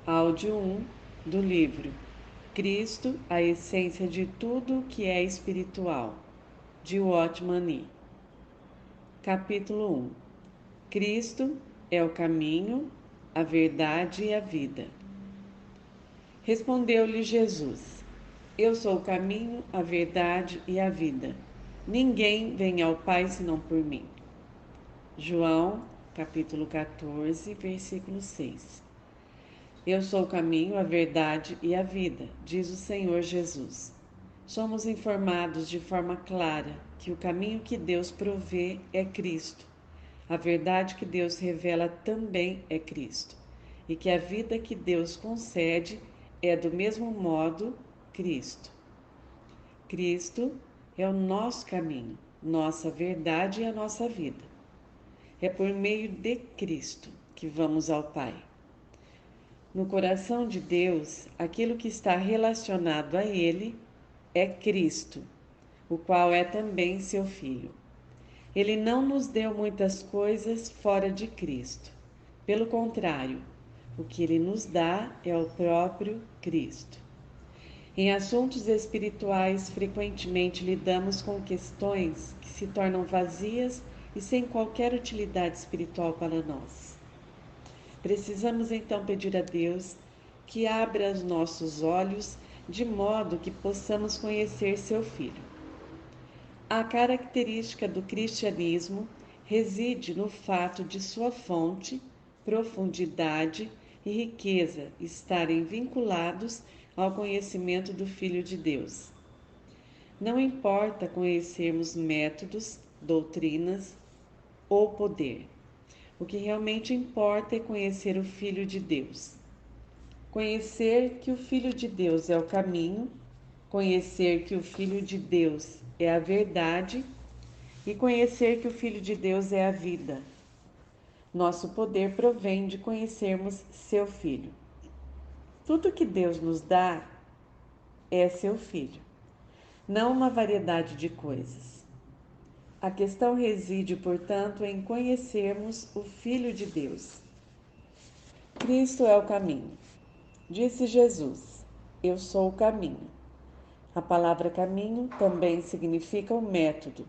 Áudio 1 do livro Cristo, a essência de tudo que é espiritual, de Watchman Nee. Capítulo 1. Cristo é o caminho, a verdade e a vida. Respondeu-lhe Jesus: Eu sou o caminho, a verdade e a vida. Ninguém vem ao Pai senão por mim. João, capítulo 14, versículo 6. Eu sou o caminho, a verdade e a vida, diz o Senhor Jesus. Somos informados de forma clara que o caminho que Deus provê é Cristo. A verdade que Deus revela também é Cristo. E que a vida que Deus concede é do mesmo modo Cristo. Cristo é o nosso caminho, nossa verdade e a nossa vida. É por meio de Cristo que vamos ao Pai. No coração de Deus, aquilo que está relacionado a Ele é Cristo, o qual é também seu Filho. Ele não nos deu muitas coisas fora de Cristo. Pelo contrário, o que Ele nos dá é o próprio Cristo. Em assuntos espirituais, frequentemente lidamos com questões que se tornam vazias e sem qualquer utilidade espiritual para nós. Precisamos então pedir a Deus que abra os nossos olhos de modo que possamos conhecer seu Filho. A característica do cristianismo reside no fato de sua fonte, profundidade e riqueza estarem vinculados ao conhecimento do Filho de Deus. Não importa conhecermos métodos, doutrinas ou poder. O que realmente importa é conhecer o Filho de Deus. Conhecer que o Filho de Deus é o caminho, conhecer que o Filho de Deus é a verdade e conhecer que o Filho de Deus é a vida. Nosso poder provém de conhecermos seu Filho. Tudo que Deus nos dá é seu Filho, não uma variedade de coisas. A questão reside, portanto, em conhecermos o Filho de Deus. Cristo é o caminho. Disse Jesus: Eu sou o caminho. A palavra caminho também significa o método.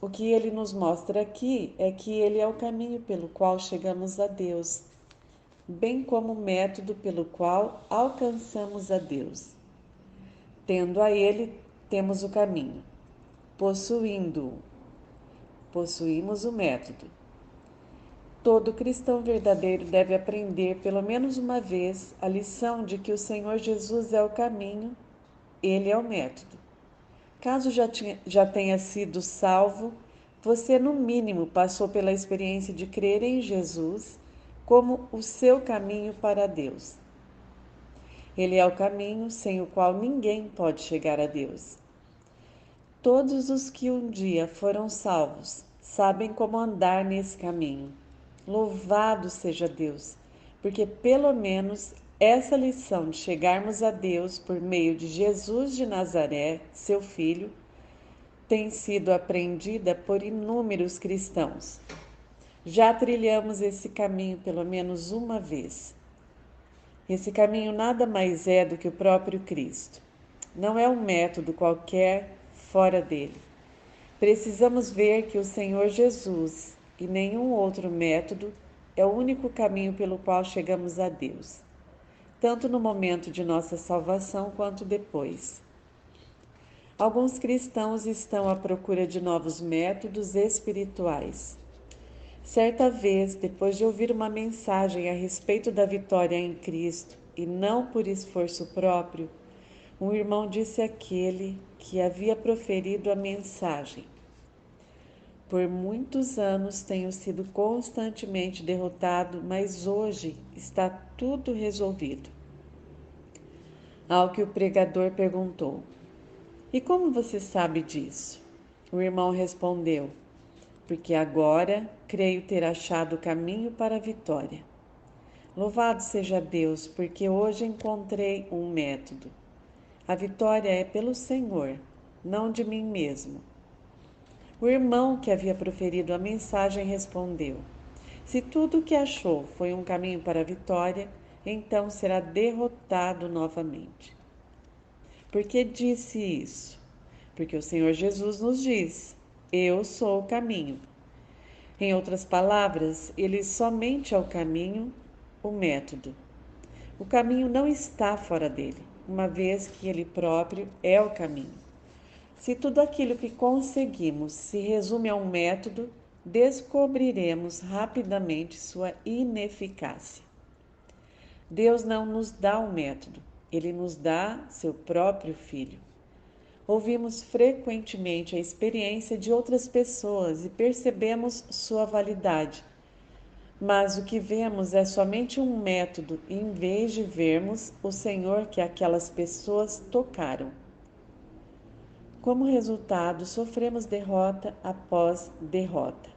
O que ele nos mostra aqui é que ele é o caminho pelo qual chegamos a Deus, bem como o método pelo qual alcançamos a Deus. Tendo a ele, temos o caminho. Possuindo-o, possuímos o método. Todo cristão verdadeiro deve aprender pelo menos uma vez a lição de que o Senhor Jesus é o caminho, ele é o método. Caso já tenha sido salvo, você no mínimo passou pela experiência de crer em Jesus como o seu caminho para Deus. Ele é o caminho sem o qual ninguém pode chegar a Deus. Todos os que um dia foram salvos sabem como andar nesse caminho. Louvado seja Deus, porque pelo menos essa lição de chegarmos a Deus por meio de Jesus de Nazaré, seu Filho, tem sido aprendida por inúmeros cristãos. Já trilhamos esse caminho pelo menos uma vez. Esse caminho nada mais é do que o próprio Cristo. Não é um método qualquer fora dele. Precisamos ver que o Senhor Jesus e nenhum outro método é o único caminho pelo qual chegamos a Deus, tanto no momento de nossa salvação quanto depois. Alguns cristãos estão à procura de novos métodos espirituais. Certa vez, depois de ouvir uma mensagem a respeito da vitória em Cristo e não por esforço próprio, um irmão disse àquele que havia proferido a mensagem: Por muitos anos tenho sido constantemente derrotado, mas hoje está tudo resolvido. Ao que o pregador perguntou: E como você sabe disso? O irmão respondeu: Porque agora creio ter achado o caminho para a vitória. Louvado seja Deus, porque hoje encontrei um método. A vitória é pelo Senhor, não de mim mesmo. O irmão que havia proferido a mensagem respondeu: Se tudo o que achou foi um caminho para a vitória, então será derrotado novamente. Por que disse isso? Porque o Senhor Jesus nos diz: Eu sou o caminho. Em outras palavras, ele somente é o caminho, o método. O caminho não está fora dele, uma vez que ele próprio é o caminho. Se tudo aquilo que conseguimos se resume a um método, descobriremos rapidamente sua ineficácia. Deus não nos dá um método, ele nos dá seu próprio Filho. Ouvimos frequentemente a experiência de outras pessoas e percebemos sua validade. Mas o que vemos é somente um método, em vez de vermos o Senhor que aquelas pessoas tocaram. Como resultado, sofremos derrota após derrota.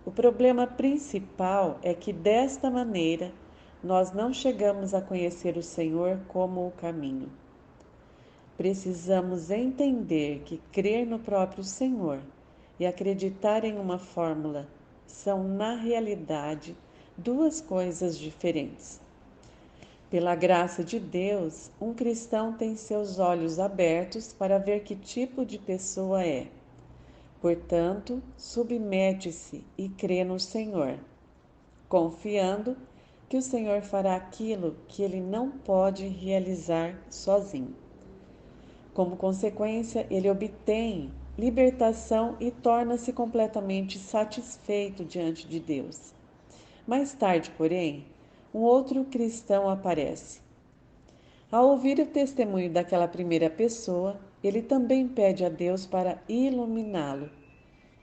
O problema principal é que, desta maneira, nós não chegamos a conhecer o Senhor como o caminho. Precisamos entender que crer no próprio Senhor e acreditar em uma fórmula são, na realidade, duas coisas diferentes. Pela graça de Deus, um cristão tem seus olhos abertos para ver que tipo de pessoa é. Portanto, submete-se e crê no Senhor, confiando que o Senhor fará aquilo que ele não pode realizar sozinho. Como consequência, ele obtém libertação e torna-se completamente satisfeito diante de Deus. Mais tarde, porém, um outro cristão aparece. Ao ouvir o testemunho daquela primeira pessoa, ele também pede a Deus para iluminá-lo,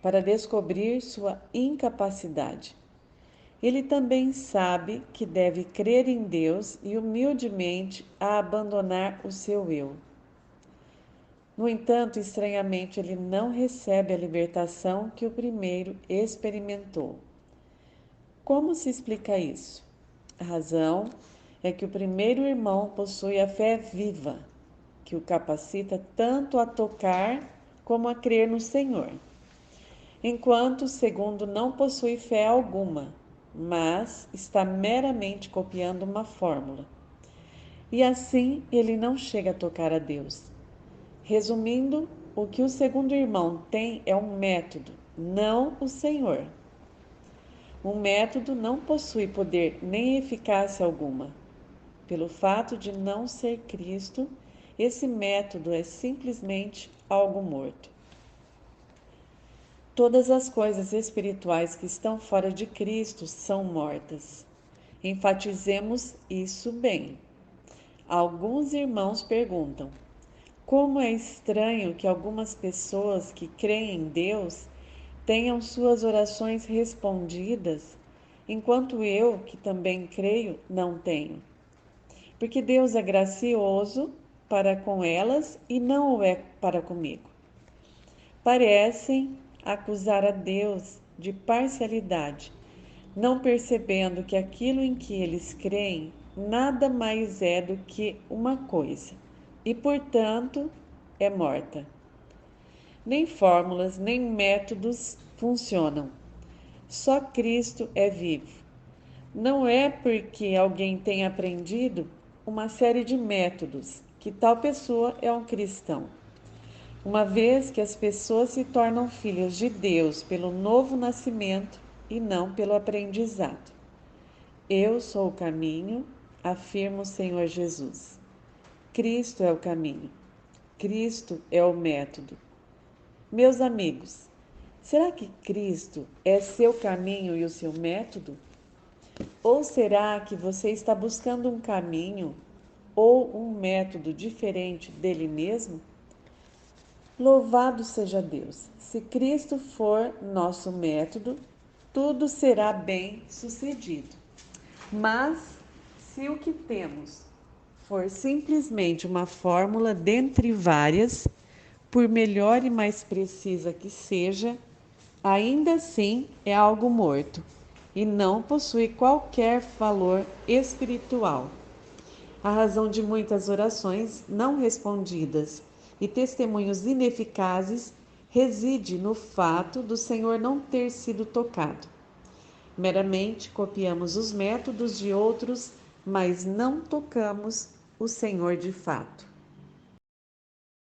para descobrir sua incapacidade. Ele também sabe que deve crer em Deus e humildemente abandonar o seu eu. No entanto, estranhamente, ele não recebe a libertação que o primeiro experimentou. Como se explica isso? A razão é que o primeiro irmão possui a fé viva, que o capacita tanto a tocar como a crer no Senhor, enquanto o segundo não possui fé alguma, mas está meramente copiando uma fórmula. E assim ele não chega a tocar a Deus. Resumindo, o que o segundo irmão tem é um método, não o Senhor. Um método não possui poder nem eficácia alguma. Pelo fato de não ser Cristo, esse método é simplesmente algo morto. Todas as coisas espirituais que estão fora de Cristo são mortas. Enfatizemos isso bem. Alguns irmãos perguntam: como é estranho que algumas pessoas que creem em Deus tenham suas orações respondidas, enquanto eu, que também creio, não tenho. Porque Deus é gracioso para com elas e não o é para comigo. Parecem acusar a Deus de parcialidade, não percebendo que aquilo em que eles creem nada mais é do que uma coisa, e portanto é morta. Nem fórmulas, nem métodos funcionam. Só Cristo é vivo. Não é porque alguém tenha aprendido uma série de métodos que tal pessoa é um cristão. Uma vez que as pessoas se tornam filhos de Deus pelo novo nascimento e não pelo aprendizado. Eu sou o caminho, afirma o Senhor Jesus. Cristo é o caminho. Cristo é o método. Meus amigos, será que Cristo é seu caminho e o seu método? Ou será que você está buscando um caminho ou um método diferente dele mesmo? Louvado seja Deus! Se Cristo for nosso método, tudo será bem sucedido. Mas, se o que temos for simplesmente uma fórmula dentre várias, por melhor e mais precisa que seja, ainda assim é algo morto e não possui qualquer valor espiritual. A razão de muitas orações não respondidas e testemunhos ineficazes reside no fato do Senhor não ter sido tocado. Meramente copiamos os métodos de outros, mas não tocamos o Senhor de fato.